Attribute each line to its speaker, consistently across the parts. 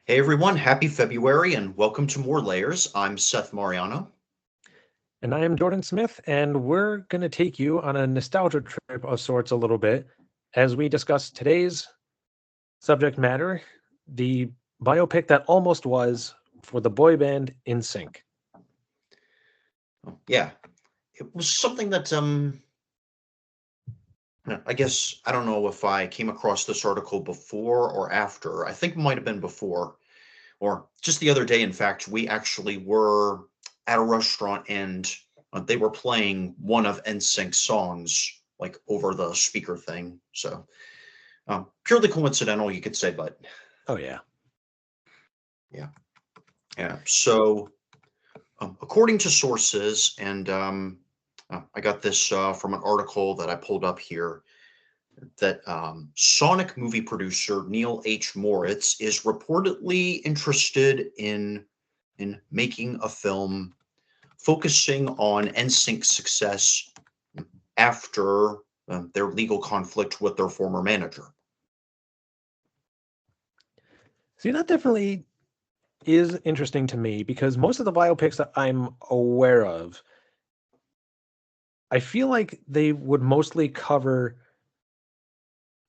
Speaker 1: Hey everyone, happy February and welcome to More Layers. I'm Seth Mariano.
Speaker 2: And I am Jordan Smith, and we're going to take you on a nostalgia trip of sorts a little bit as we discuss today's subject matter, the biopic that almost was for the boy band In Sync.
Speaker 1: Yeah, it was something that I guess I don't know if I came across this article before or after. I think it might have been before or just the other day. In fact, we actually were at a restaurant and they were playing one of NSYNC's songs like over the speaker thing. So purely coincidental, you could say, but
Speaker 2: Oh, yeah.
Speaker 1: yeah, yeah. So according to sources, and I got this from an article that I pulled up here, that Sonic movie producer Neil H. Moritz is reportedly interested in making a film focusing on NSYNC's success after their legal conflict with their former manager.
Speaker 2: See, that definitely is interesting to me because most of the biopics that I'm aware of, I feel like they would mostly cover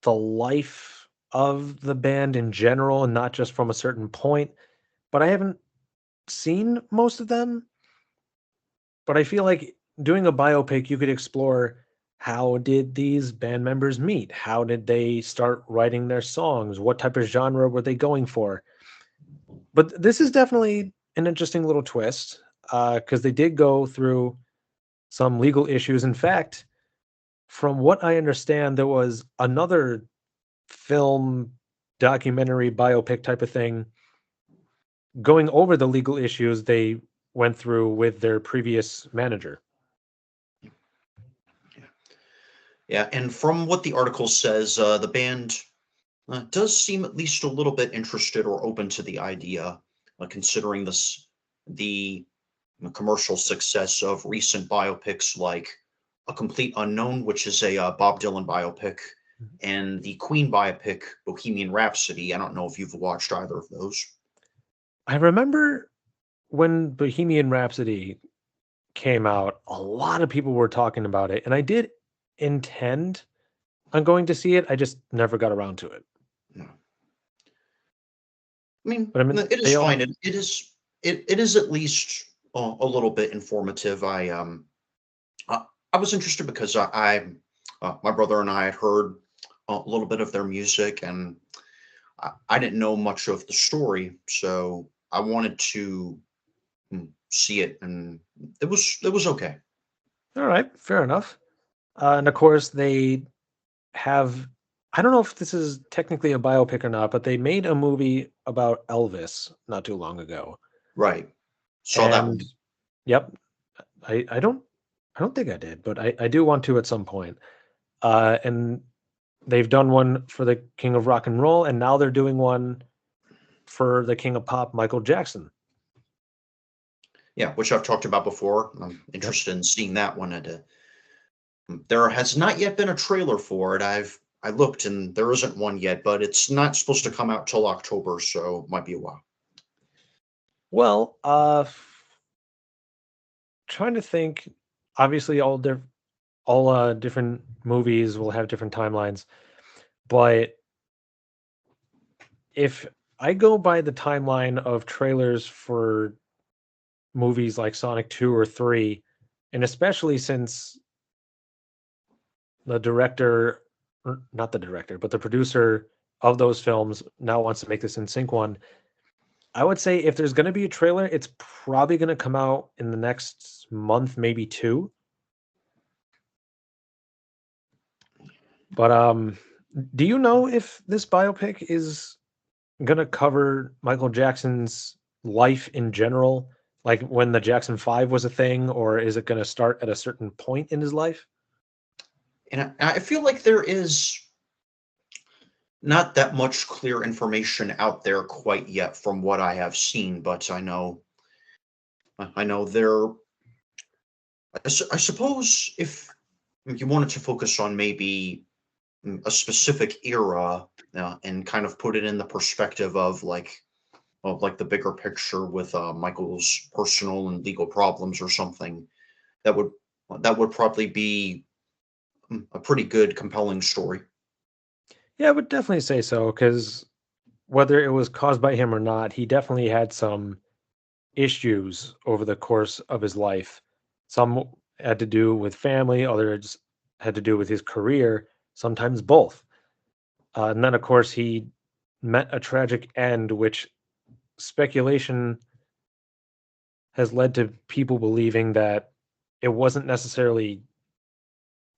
Speaker 2: the life of the band in general and not just from a certain point. But I haven't seen most of them. But I feel like doing a biopic, you could explore how did these band members meet? How did they start writing their songs? What type of genre were they going for? But this is definitely an interesting little twist because they did go through some legal issues. In fact, from what I understand, there was another film, documentary, biopic type of thing going over the legal issues they went through with their previous manager.
Speaker 1: Yeah, and from what the article says, the band does seem at least a little bit interested or open to the idea, considering the commercial success of recent biopics like A Complete Unknown, which is a Bob Dylan biopic, and the Queen biopic Bohemian Rhapsody. I don't know if you've watched either of those.
Speaker 2: I remember when Bohemian Rhapsody came out, a lot of people were talking about it, and I did intend on going to see it. I just never got around to it.
Speaker 1: No. I mean,
Speaker 2: But I mean,
Speaker 1: it is
Speaker 2: they
Speaker 1: fine.
Speaker 2: all,
Speaker 1: It is at least a little bit informative. I was interested because my brother and I had heard a little bit of their music, and I didn't know much of the story, so I wanted to see it, and it was okay.
Speaker 2: all right, fair enough. And of course, they have, I don't know if this is technically a biopic or not, but they made a movie about Elvis not too long ago.
Speaker 1: Right, saw that
Speaker 2: And
Speaker 1: one.
Speaker 2: yep, I don't think I did, but I do want to at some point. And they've done one for the King of Rock and Roll, and now they're doing one for the King of Pop, Michael Jackson.
Speaker 1: Yeah, which I've talked about before. I'm
Speaker 2: Yep.
Speaker 1: interested in seeing that one. There has not yet been a trailer for it. I looked and there isn't one yet, but it's not supposed to come out till October, so might be a while.
Speaker 2: Well, trying to think. Obviously, all different movies will have different timelines, but if I go by the timeline of trailers for movies like Sonic 2 or 3, and especially since the director, or not the director, but the producer of those films now wants to make this in sync one, I would say if there's going to be a trailer, it's probably going to come out in the next month, maybe two. But do you know if this biopic is going to cover Michael Jackson's life in general, like when the Jackson 5 was a thing, or is it going to start at a certain point in his life?
Speaker 1: And I feel like there is not that much clear information out there quite yet from what I have seen, but I know there. I suppose if you wanted to focus on maybe a specific era and kind of put it in the perspective of like of like the bigger picture with Michael's personal and legal problems or something, that would that would probably be a pretty good, compelling story.
Speaker 2: Yeah, I would definitely say so because whether it was caused by him or not, he definitely had some issues over the course of his life. Some had to do with family, others had to do with his career, sometimes both. And then, of course, he met a tragic end, which speculation has led to people believing that it wasn't necessarily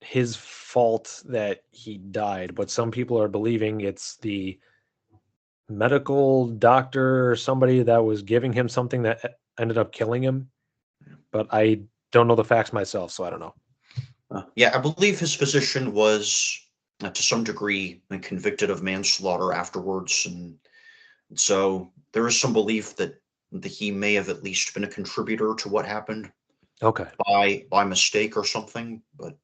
Speaker 2: his fault that he died, but some people are believing it's the medical doctor or somebody that was giving him something that ended up killing him. But I don't know the facts myself, so I don't know.
Speaker 1: Yeah, I believe his physician was, to some degree, convicted of manslaughter afterwards, and so there is some belief that he may have at least been a contributor to what happened
Speaker 2: Okay.
Speaker 1: by mistake or something. But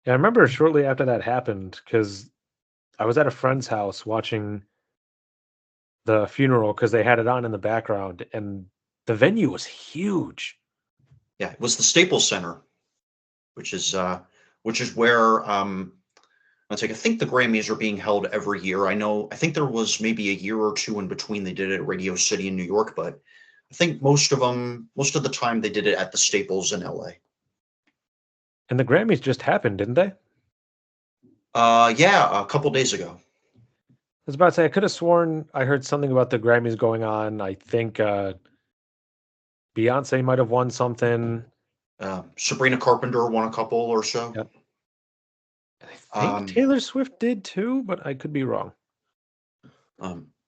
Speaker 2: Yeah, I remember shortly after that happened because I was at a friend's house watching the funeral because they had it on in the background, and the venue was huge.
Speaker 1: yeah, it was the Staples Center, which is uh, which is where let's say I think the Grammys are being held every year. I think there was maybe a year or two in between they did it at Radio City in New York, but I think most of the time they did it at the Staples in LA.
Speaker 2: And the Grammys just happened, didn't they? I
Speaker 1: Yeah, a couple days ago.
Speaker 2: was about to say I could have sworn I heard something about the Grammys going on. I think Beyonce might have won something.
Speaker 1: Sabrina Carpenter won a couple or so.
Speaker 2: Yep. I think
Speaker 1: Um,
Speaker 2: Taylor Swift did too, but I could be wrong.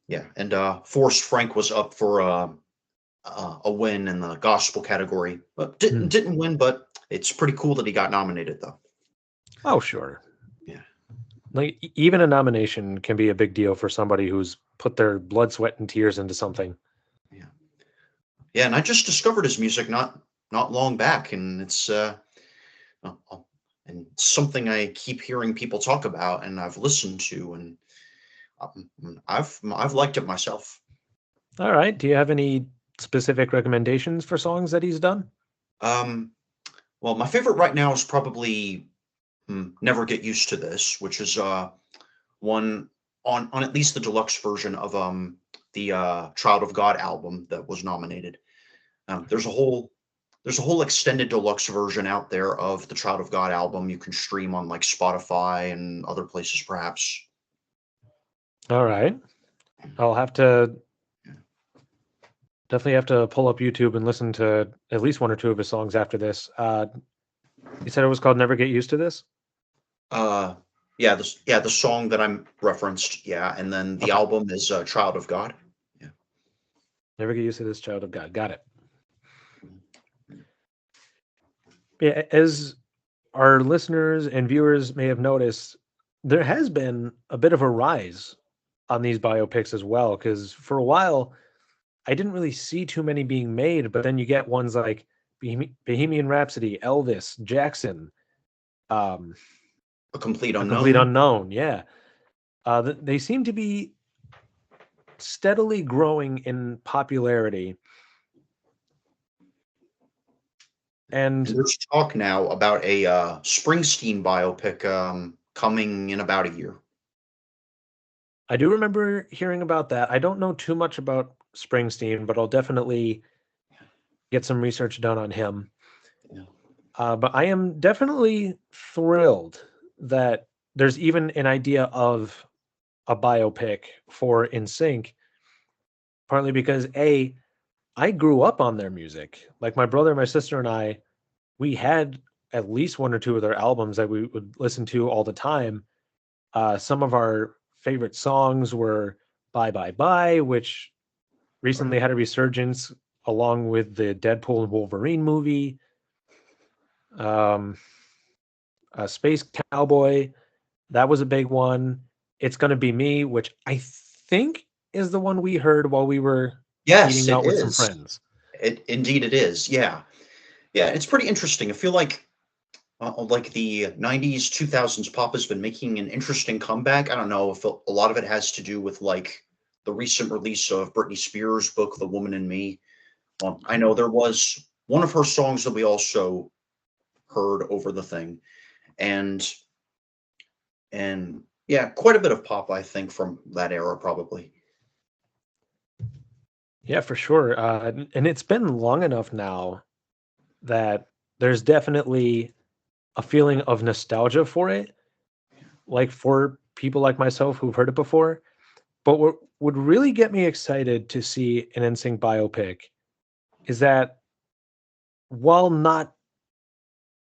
Speaker 1: yeah, and Forrest Frank was up for a win in the gospel category, but
Speaker 2: Hmm.
Speaker 1: didn't win. But it's pretty cool that he got nominated, though.
Speaker 2: Oh, sure.
Speaker 1: Yeah,
Speaker 2: Like even a nomination can be a big deal for somebody who's put their blood, sweat, and tears into something.
Speaker 1: yeah, yeah. And I just discovered his music not long back, and it's and something I keep hearing people talk about, and I've listened to, and I've liked it myself.
Speaker 2: All right. Do you have any specific recommendations for songs that he's done?
Speaker 1: Um, well, my favorite right now is probably "Never Get Used to This," which is one on at least the deluxe version of the Child of God album that was nominated. There's a whole extended deluxe version out there of the Child of God album you can stream on like Spotify and other places perhaps.
Speaker 2: All right. I'll have to
Speaker 1: Yeah.
Speaker 2: definitely have to pull up YouTube and listen to at least one or two of his songs after this. You said it was called "Never Get Used to This."
Speaker 1: Uh yeah, the song that I'm referenced, yeah, and then the
Speaker 2: Okay.
Speaker 1: album is Child of God. Yeah.
Speaker 2: "Never Get Used to This," "Child of God." Got it. Yeah, as our listeners and viewers may have noticed, there has been a bit of a rise on these biopics as well. Because for a while, I didn't really see too many being made, but then you get ones like Bohemian Rhapsody, Elvis, Jackson, um,
Speaker 1: A Complete
Speaker 2: A Complete
Speaker 1: Unknown.
Speaker 2: Unknown. Yeah, they seem to be steadily growing in popularity,
Speaker 1: And
Speaker 2: and
Speaker 1: there's talk now about a Springsteen biopic coming in about a year.
Speaker 2: I do remember hearing about that. I don't know too much about Springsteen, but I'll definitely get some research done on him.
Speaker 1: Yeah.
Speaker 2: But I am definitely thrilled that there's even an idea of a biopic for NSYNC, partly because I grew up on their music. Like my brother, my sister, and I, we had at least one or two of their albums that we would listen to all the time. Some of our favorite songs were "Bye Bye Bye," which
Speaker 1: Right.
Speaker 2: recently had a resurgence along with the Deadpool and Wolverine movie. Um, Space Cowboy, that was a big one. It's Gonna Be Me, which I think is the one we heard while we were
Speaker 1: Yes,
Speaker 2: eating
Speaker 1: it
Speaker 2: out with some
Speaker 1: is.
Speaker 2: friends.
Speaker 1: It is. Yeah. Yeah, it's pretty interesting. I feel like the 90s, 2000s pop has been making an interesting comeback. I don't know if a lot of it has to do with like the recent release of Britney Spears' book, The Woman in Me. I know there was one of her songs that we also heard over the thing, and yeah, quite a bit of pop, I think, from that era, probably.
Speaker 2: Yeah, for sure. And it's been long enough now that there's definitely a feeling of nostalgia for it, like for people like myself who've heard it before. But what would really get me excited to see an NSYNC biopic is that while not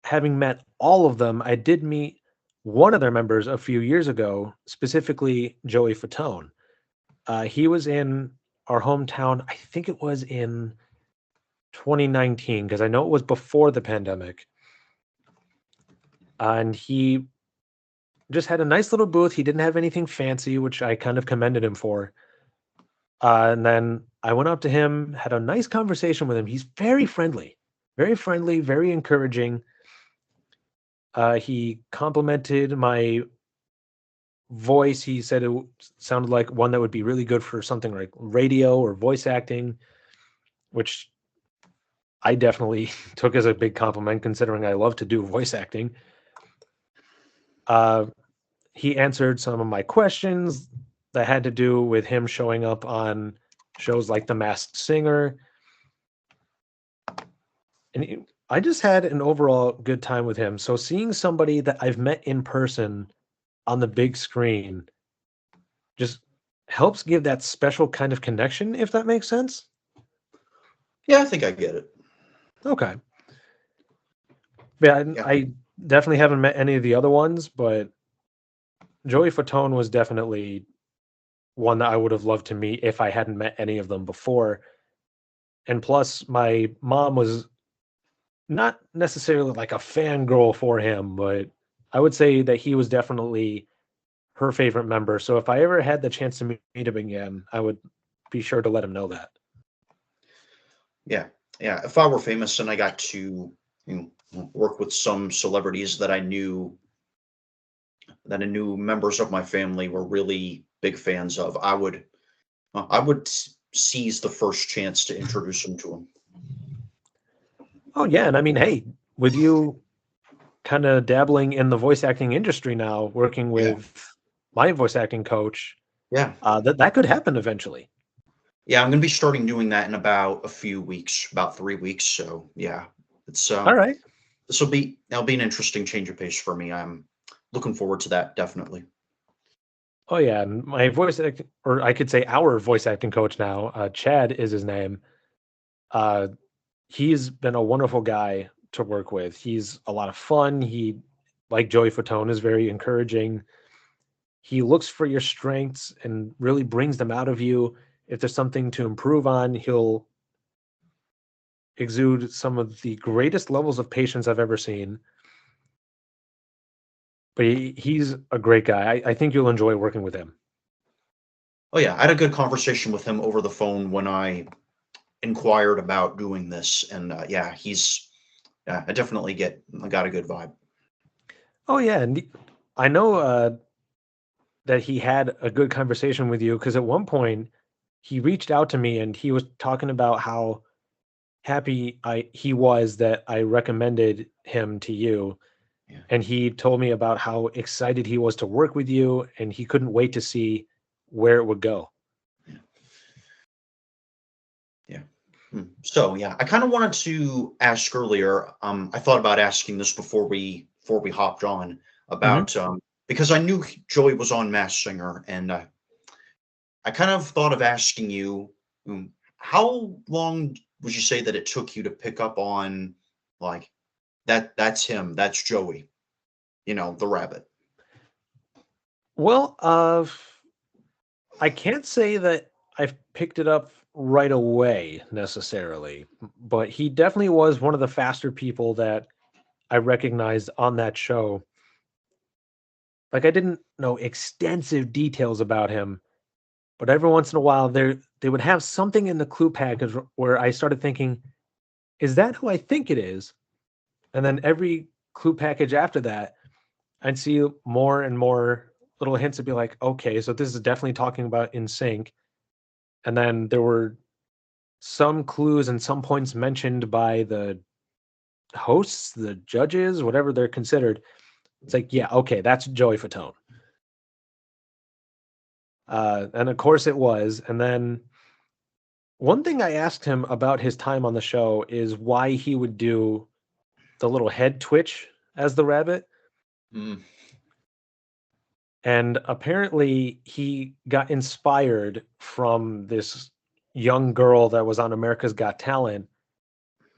Speaker 2: having met all of them, I did meet one of their members a few years ago, specifically Joey Fatone. He was in our hometown. I think it was in 2019 because I know it was before the pandemic. And he just had a nice little booth. He didn't have anything fancy, which I kind of commended him for. And then I went up to him, had a nice conversation with him. He's very friendly, very encouraging. He complimented my voice. He said it sounded like one that would be really good for something like radio or voice acting, which I definitely took as a big compliment considering I love to do voice acting. Uh, he answered some of my questions that had to do with him showing up on shows like The Masked Singer. And I just had an overall good time with him. So seeing somebody that I've met in person on the big screen just helps give that special kind of connection, if that makes sense.
Speaker 1: Yeah, I think I get it.
Speaker 2: Okay. Yeah,
Speaker 1: Yeah.
Speaker 2: I definitely haven't met any of the other ones, but Joey Fatone was definitely one that I would have loved to meet if I hadn't met any of them before. And plus, my mom was not necessarily like a fangirl for him, but I would say that he was definitely her favorite member. So if I ever had the chance to meet him again, I would be sure to let him know that.
Speaker 1: Yeah, yeah. If I were famous and I got to, work with some celebrities that I knew members of my family were really big fans of, I would seize the first chance to introduce them to them.
Speaker 2: Oh yeah, and I mean, hey, with you kind of dabbling in the voice acting industry now, working
Speaker 1: Yeah,
Speaker 2: with my voice acting coach,
Speaker 1: yeah,
Speaker 2: that could happen eventually.
Speaker 1: yeah. I'm gonna be starting doing that in about a few weeks, about 3 weeks. So yeah, it's
Speaker 2: All right.
Speaker 1: that'll be an interesting change of pace for me. I'm looking forward to that, definitely.
Speaker 2: Oh yeah, and my voice acting, or I could say our voice acting coach now, Chad is his name. Uh, he's been a wonderful guy to work with. He's a lot of fun. He, like Joey Fatone, is very encouraging. He looks for your strengths and really brings them out of you. If there's something to improve on, he'll exude some of the greatest levels of patience I've ever seen. But he's a great guy. I think you'll enjoy working with him.
Speaker 1: Oh yeah, I had a good conversation with him over the phone when I inquired about doing this, and yeah, yeah, I got a good vibe.
Speaker 2: Oh yeah, and I know that he had a good conversation with you because at one point he reached out to me and he was talking about how happy he was that I recommended him to you.
Speaker 1: Yeah,
Speaker 2: And he told me about how excited he was to work with you and he couldn't wait to see where it would go.
Speaker 1: yeah, yeah. So yeah, I kind of wanted to ask earlier. I thought about asking this before we hopped on
Speaker 2: Mhm.
Speaker 1: about because I knew Joey was on Mass Singer, and I kind of thought of asking you, how long would you say that it took you to pick up on, like, that's him, that's Joey, the rabbit.
Speaker 2: Well, I can't say that I've picked it up right away necessarily, but he definitely was one of the faster people that I recognized on that show. Like I didn't know extensive details about him, but every once in a while they would have something in the clue package where I started thinking, is that who I think it is? And then every clue package after that, I'd see more and more little hints to be like, okay, so this is definitely talking about In Sync. And then there were some clues and some points mentioned by the hosts, the judges, whatever they're considered. It's like, yeah, okay, that's Joey Fatone. And of course it was. And then one thing I asked him about his time on the show is why he would do the little head twitch as the rabbit.
Speaker 1: Mm.
Speaker 2: And apparently he got inspired from this young girl that was on America's Got Talent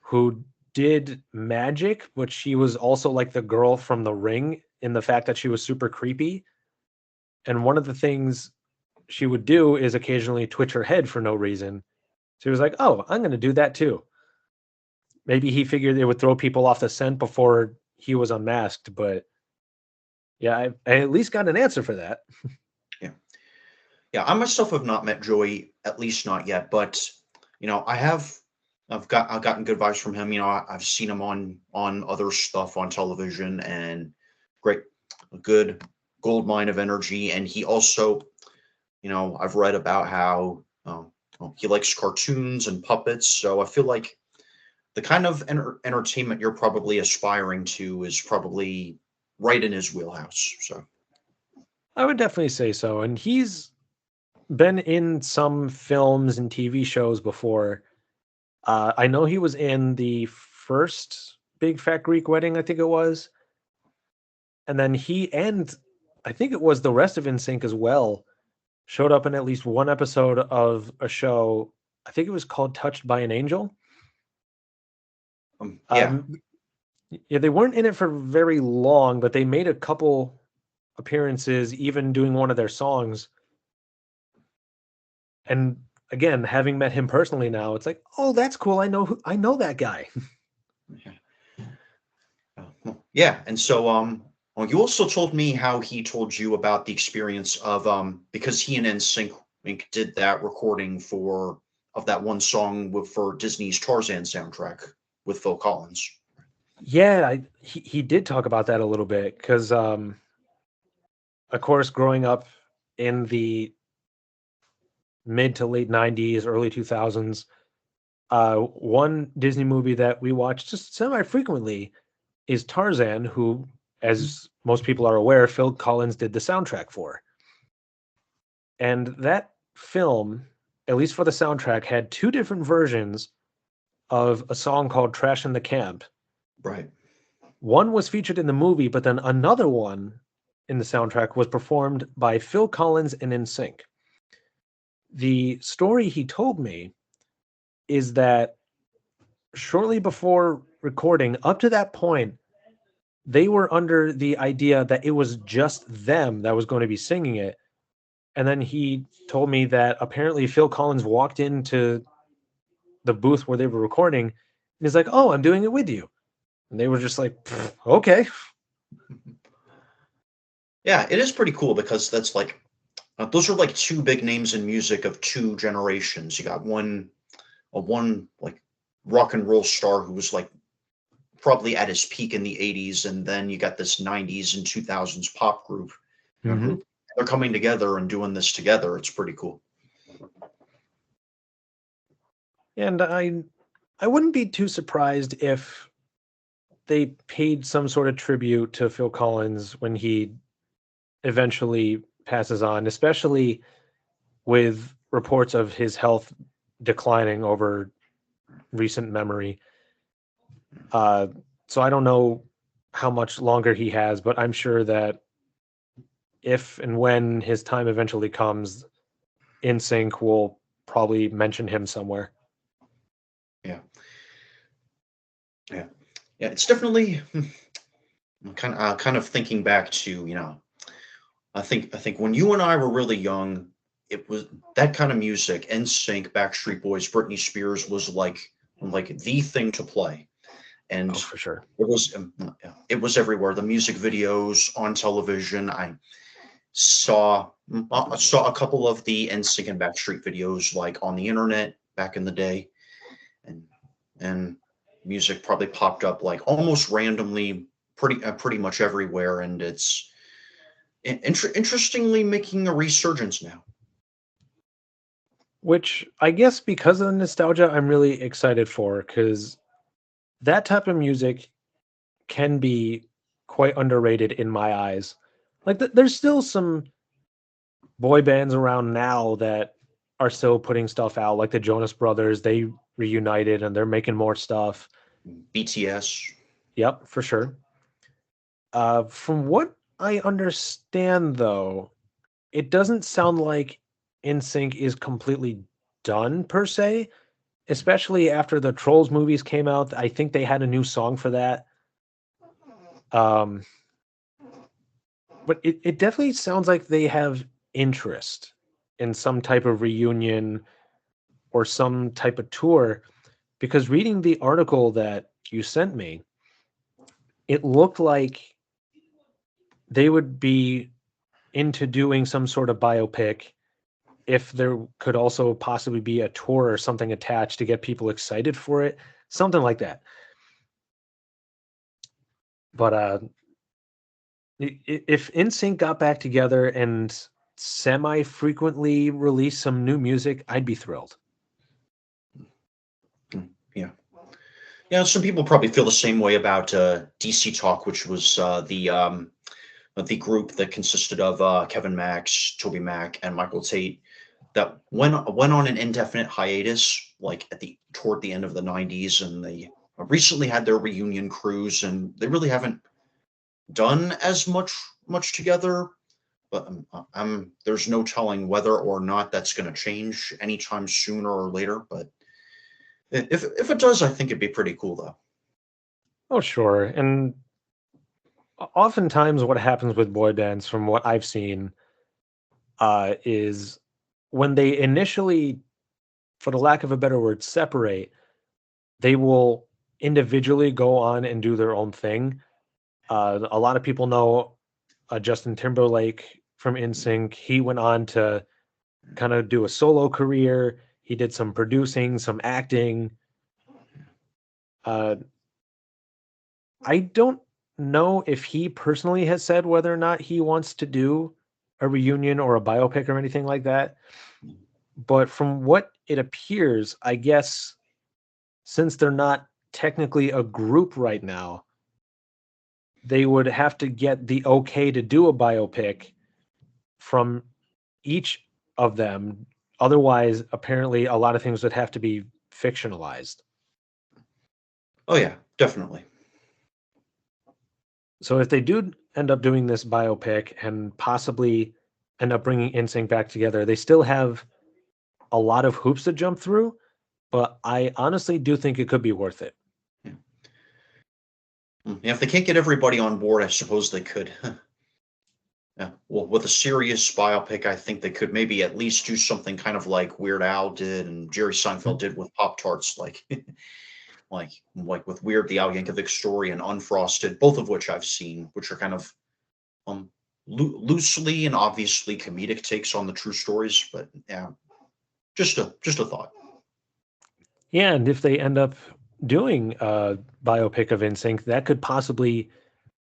Speaker 2: who did magic, but she was also like the girl from The Ring in the fact that she was super creepy. And one of the things she would do is occasionally twitch her head for no reason. So he was like, oh, I'm going to do that too. Maybe he figured it would throw people off the scent before he was unmasked, but yeah, I at least got an answer for that.
Speaker 1: Yeah. Yeah. I myself have not met Joey, at least not yet, but I've gotten good vibes from him. I've seen him on other stuff on television, and great, a good gold mine of energy. And he also, I've read about how well, he likes cartoons and puppets. So I feel like the kind of entertainment you're probably aspiring to is probably right in his wheelhouse. So
Speaker 2: I would definitely say so. And he's been in some films and TV shows before. I know he was in the first Big Fat Greek Wedding, I think it was. And then he and I think it was the rest of NSYNC as well showed up in at least one episode of a show. I think it was called Touched by an Angel.
Speaker 1: yeah.
Speaker 2: Um, yeah, they weren't in it for very long, but they made a couple appearances, even doing one of their songs. And again, having met him personally now, it's like, oh, that's cool. I know that guy.
Speaker 1: Yeah. Well, yeah. And so well, you also told me how he told you about the experience of because he and NSYNC did that recording for of that one song for Disney's Tarzan soundtrack with Phil Collins.
Speaker 2: Yeah, he did talk about that a little bit because, of course, growing up in the mid to late 90s, early 2000s, one Disney movie that we watched just semi frequently is Tarzan, who, as most people are aware, Phil Collins did the soundtrack for. And that film, at least for the soundtrack, had two different versions of a song called Trash in the Camp.
Speaker 1: Right.
Speaker 2: One was featured in the movie, but then another one in the soundtrack was performed by Phil Collins and NSYNC. The story he told me is that shortly before recording, up to that point, they were under the idea that it was just them that was going to be singing it. And then he told me that apparently Phil Collins walked into the booth where they were recording and he's like, oh, I'm doing it with you. And they were just like, okay.
Speaker 1: Yeah, it is pretty cool because that's like those are like two big names in music of two generations. You got one like rock and roll star who was like probably at his peak in the 80s, and then you got this 90s and 2000s pop group,
Speaker 2: Mm-hmm.
Speaker 1: group. They're coming together and doing this together. It's pretty cool.
Speaker 2: And I wouldn't be too surprised if they paid some sort of tribute to Phil Collins when he eventually passes on, especially with reports of his health declining over recent memory. So I don't know how much longer he has, but I'm sure that if and when his time eventually comes, NSYNC will probably mention him somewhere.
Speaker 1: Yeah, yeah, yeah. It's definitely kind of thinking back to I think when you and I were really young, it was that kind of music. NSYNC, Backstreet Boys, Britney Spears was like the thing to play, and
Speaker 2: Oh, for sure.
Speaker 1: yeah, it was everywhere. The music videos on television. I saw a couple of the NSYNC and Backstreet videos like on the internet back in the day, and and music probably popped up like almost randomly, pretty much everywhere, and it's interestingly making a resurgence now.
Speaker 2: which I guess because of the nostalgia, I'm really excited for because that type of music can be quite underrated in my eyes. Like, there's still some boy bands around now that are still putting stuff out, like the Jonas Brothers. They reunited and they're making more stuff.
Speaker 1: BTS.
Speaker 2: Yep, for sure. From what I understand, though, it doesn't sound like NSYNC is completely done per se, especially after the Trolls movies came out. I think they had a new song for that. Um, but it definitely sounds like they have interest in some type of reunion or some type of tour, because reading the article that you sent me, it looked like they would be into doing some sort of biopic if there could also possibly be a tour or something attached to get people excited for it, something like that. But if NSYNC got back together and semi frequently released some new music, I'd be thrilled.
Speaker 1: Yeah. Yeah, some people probably feel the same way about DC Talk, which was the group that consisted of Kevin Max, Toby Mac, and Michael Tate that went on an indefinite hiatus, like at the toward the end of the '90s, and they recently had their reunion cruise, and they really haven't done as much together. But there's no telling whether or not that's going to change anytime sooner or later. But if it does, I think it'd be pretty cool, though.
Speaker 2: Oh, sure. And oftentimes, what happens with boy bands, from what I've seen, is when they initially, for the lack of a better word, separate, they will individually go on and do their own thing. A lot of people know Justin Timberlake from NSYNC. He went on to kind of do a solo career. He did some producing, some acting. Uh, I don't know if he personally has said whether or not he wants to do a reunion or a biopic or anything like that. But from what it appears, I guess since they're not technically a group right now, they would have to get the okay to do a biopic from each of them. Otherwise, apparently, a lot of things would have to be fictionalized.
Speaker 1: Oh yeah, definitely.
Speaker 2: So if they do end up doing this biopic and possibly end up bringing NSYNC back together, they still have a lot of hoops to jump through, but I honestly do think it could be worth it.
Speaker 1: Yeah. Yeah, if they can't get everybody on board, I suppose they could. Yeah. Well, with a serious biopic, I think they could maybe at least do something kind of like Weird Al did and Jerry Seinfeld did with Pop Tarts, like like with Weird the Al Yankovic story and Unfrosted, both of which I've seen, which are kind of um loosely and obviously comedic takes on the true stories. But yeah, just a thought.
Speaker 2: Yeah, and if they end up doing a biopic of NSYNC, that could possibly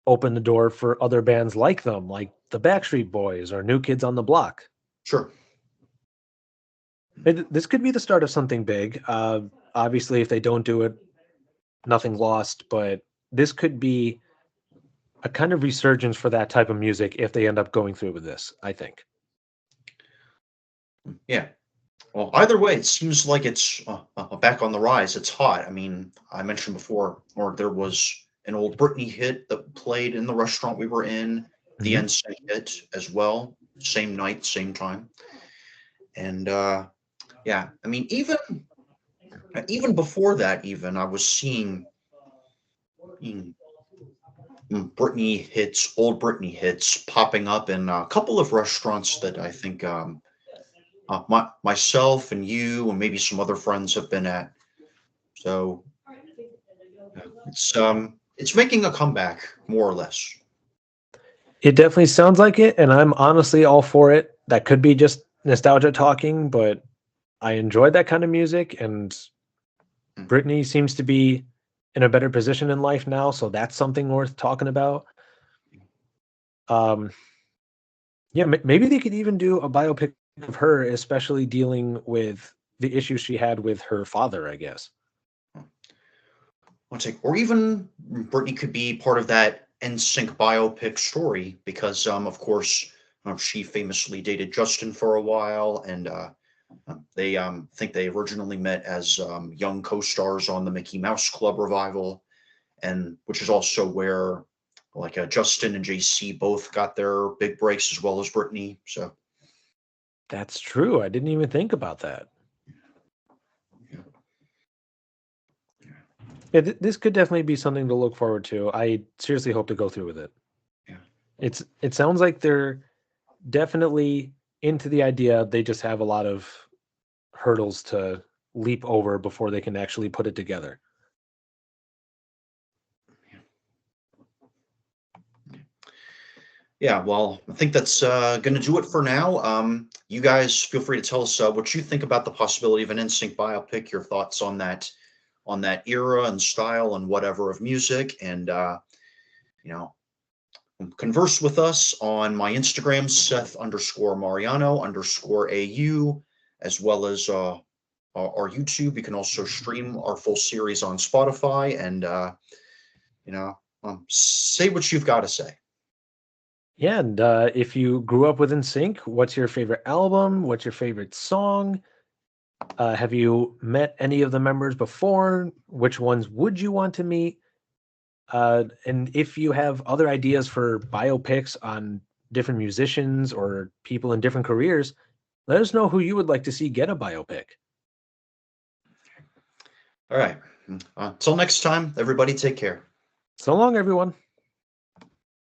Speaker 2: open the door for other bands like them, like the Backstreet Boys or New Kids on the Block.
Speaker 1: Sure.
Speaker 2: This could be the start of something big. Obviously, if they don't do it, nothing lost, but this could be a kind of resurgence for that type of music if they end up going through with this, I think.
Speaker 1: Yeah. Well, either way, it seems like it's back on the rise. It's hot. I mean, I mentioned before, or there was an old Britney hit that played in the restaurant we were in, the
Speaker 2: Mhm.
Speaker 1: NSYNC hit as well, same night, same time. And yeah, I mean, even before that, even I was seeing mm, Britney hits, old Britney hits popping up in a couple of restaurants that I think myself and you and maybe some other friends have been at. So yeah, it's making a comeback more or less.
Speaker 2: It definitely sounds like it, and I'm honestly all for it. That could be just nostalgia talking, but I enjoyed that kind of music, and
Speaker 1: Mm,
Speaker 2: Britney seems to be in a better position in life now, so that's something worth talking about. Um, yeah, maybe they could even do a biopic of her, especially dealing with the issues she had with her father, I guess.
Speaker 1: I'll take, or even Brittany could be part of that NSYNC biopic story because, of course, she famously dated Justin for a while, and they think they originally met as young co-stars on the Mickey Mouse Club revival, and which is also where like Justin and JC both got their big breaks as well as Brittany. So
Speaker 2: That's true. I didn't even think about that.
Speaker 1: yeah,
Speaker 2: Yeah, this could definitely be something to look forward to. I seriously hope to go through with it.
Speaker 1: yeah,
Speaker 2: It sounds like they're definitely into the idea. They just have a lot of hurdles to leap over before they can actually put it together.
Speaker 1: yeah. Well, I think that's going to do it for now. You guys feel free to tell us what you think about the possibility of an NSYNC biopic, your thoughts on that era and style and whatever of music, and you know, converse with us on my Instagram, Seth_Mariano_AU, as well as our YouTube. You can also stream our full series on Spotify, and say what you've got to say.
Speaker 2: Yeah, and if you grew up with NSYNC, what's your favorite album? What's your favorite song? Have you met any of the members before? Which ones would you want to meet? And if you have other ideas for biopics on different musicians or people in different careers, let us know who you would like to see get a biopic.
Speaker 1: All right. Until next time, everybody, take care.
Speaker 2: So long, everyone.